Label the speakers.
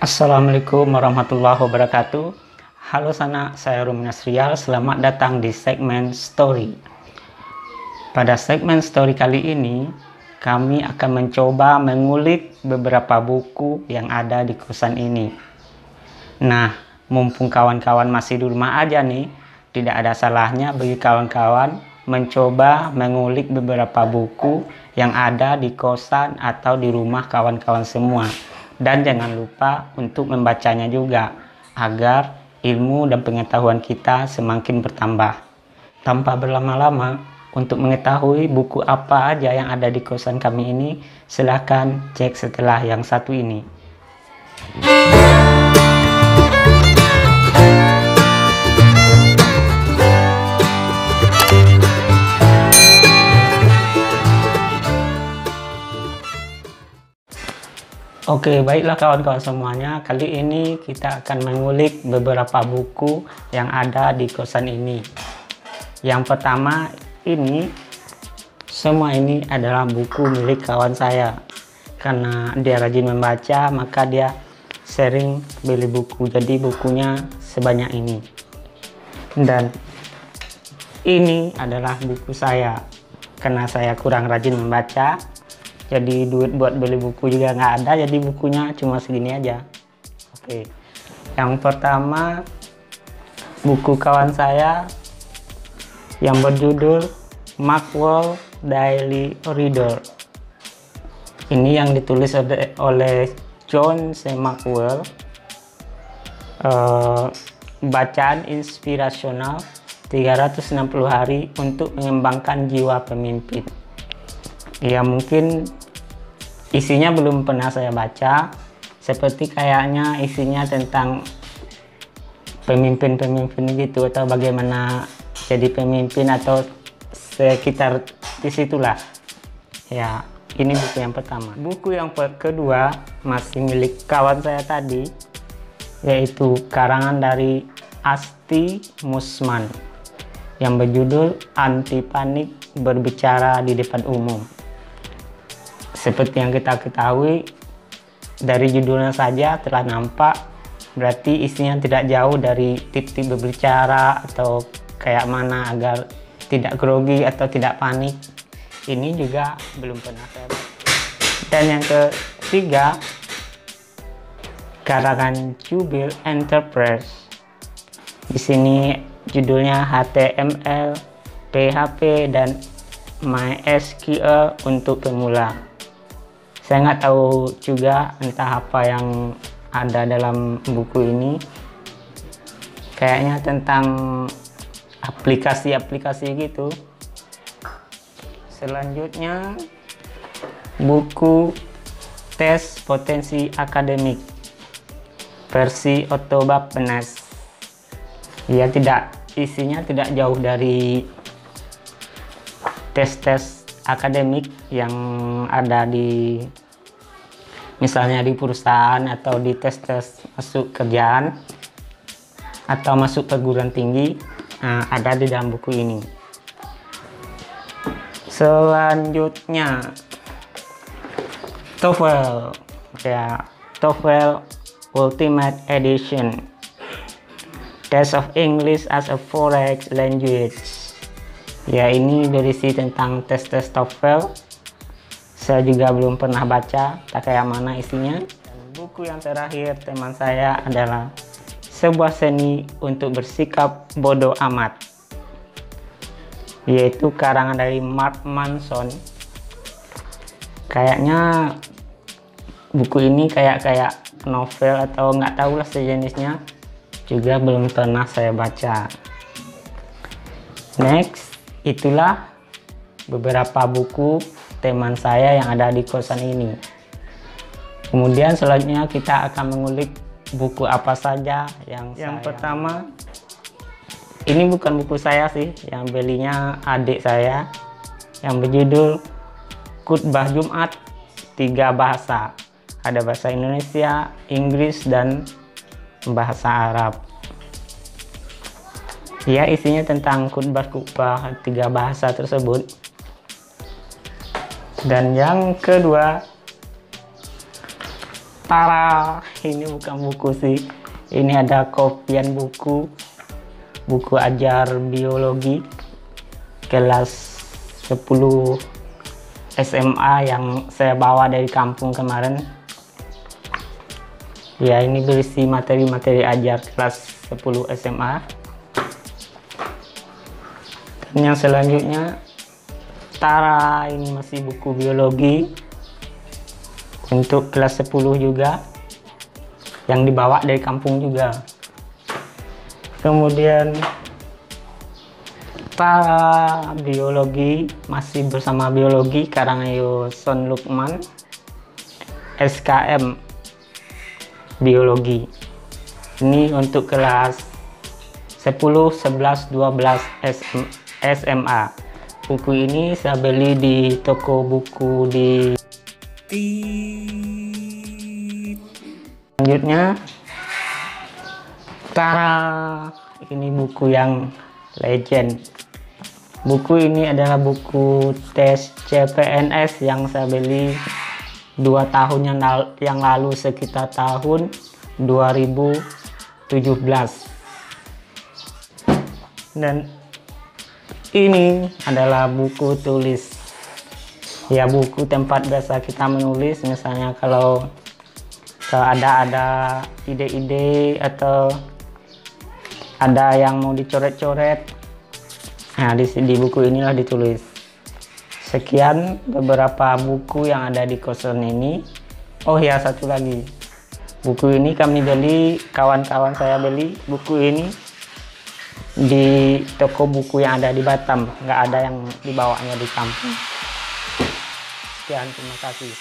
Speaker 1: Assalamualaikum warahmatullahi wabarakatuh. Halo sana, saya Rumi Nasrial. Selamat datang di segmen Story. Pada segmen Story kali ini, kami akan mencoba mengulik beberapa buku yang ada di kosan ini. Nah, mumpung kawan-kawan masih di rumah aja nih, tidak ada salahnya bagi kawan-kawan mencoba mengulik beberapa buku yang ada di kosan atau di rumah kawan-kawan semua. Dan jangan lupa untuk membacanya juga, agar ilmu dan pengetahuan kita semakin bertambah. Tanpa berlama-lama, untuk mengetahui buku apa aja yang ada di kosan kami ini, silahkan cek setelah yang satu ini. Oke, baiklah kawan-kawan semuanya. Kali ini kita akan mengulik beberapa buku yang ada di kosan ini. Yang pertama ini, semua ini adalah buku milik kawan saya. Karena dia rajin membaca, maka dia sering beli buku. Jadi bukunya sebanyak ini. Dan ini adalah buku saya. Karena saya kurang rajin membaca, jadi duit buat beli buku juga nggak ada, jadi bukunya cuma segini aja. Oke, yang pertama buku kawan saya yang berjudul Maxwell Daily Reader. Ini yang ditulis oleh John C. Maxwell. Bacaan inspirasional 360 hari untuk mengembangkan jiwa pemimpin. Ya, mungkin isinya belum pernah saya baca, seperti kayaknya isinya tentang pemimpin-pemimpin gitu, atau bagaimana jadi pemimpin atau sekitar disitulah. Ya, ini buku yang pertama. Buku yang kedua masih milik kawan saya tadi, yaitu karangan dari Asti Musman yang berjudul Anti Panik Berbicara di Depan Umum. Seperti yang kita ketahui, dari judulnya saja telah nampak, berarti isinya tidak jauh dari tips-tips berbicara atau kayak mana agar tidak grogi atau tidak panik. Ini juga belum pernah saya baca. Dan yang ketiga, karangan Jubil Enterprise. Di sini judulnya HTML, PHP, dan MySQL untuk pemula. Saya nggak tahu juga entah apa yang ada dalam buku ini. Kayaknya tentang aplikasi-aplikasi gitu. Selanjutnya buku tes potensi akademik versi Otobappenas. Ya, isinya tidak jauh dari tes-tes akademik yang ada di misalnya di perusahaan atau di tes-tes masuk kerjaan atau masuk perguruan tinggi. Nah, ada di dalam buku ini. Selanjutnya TOEFL, ya, TOEFL Ultimate Edition, Test of English as a Foreign Language. Ya, ini berisi tentang tes-tes TOEFL. Saya juga belum pernah baca, tak kayak mana isinya. Dan buku yang terakhir teman saya adalah Sebuah Seni untuk Bersikap Bodoh Amat, yaitu karangan dari Mark Manson. Kayaknya buku ini kayak novel atau nggak tahu lah sejenisnya, juga belum pernah saya baca. Next, itulah beberapa buku teman saya yang ada di kosan ini. Kemudian selanjutnya kita akan mengulik buku apa saja yang pertama, ini bukan buku saya sih, yang belinya adik saya, yang berjudul Khutbah Jumat 3 Bahasa. Ada bahasa Indonesia, Inggris, dan bahasa Arab. Ya, isinya tentang khutbah 3 bahasa tersebut. Dan yang kedua, Tara, ini bukan buku sih, ini ada kopian buku ajar biologi kelas 10 SMA yang saya bawa dari kampung kemarin. Ya, ini berisi materi-materi ajar kelas 10 SMA. Dan yang selanjutnya, Tara, ini masih buku biologi untuk kelas 10 juga, yang dibawa dari kampung juga. Kemudian Tara biologi, masih bersama biologi, karangan Son Lukman, SKM biologi. Ini untuk kelas 10, 11, 12 SMA. Buku ini saya beli di toko buku di. Selanjutnya, Tara, ini buku yang legend. Buku ini adalah buku tes CPNS yang saya beli 2 tahun yang lalu, sekitar tahun 2017. Dan ini adalah buku tulis, ya, buku tempat biasa kita menulis. Misalnya kalau ada ide-ide atau ada yang mau dicoret-coret, nah di buku inilah ditulis. Sekian beberapa buku yang ada di kosan ini. Oh ya, satu lagi, buku ini kami beli, kawan-kawan saya beli buku ini di toko buku yang ada di Batam, nggak ada yang dibawanya di kampung. Sekian, terima kasih.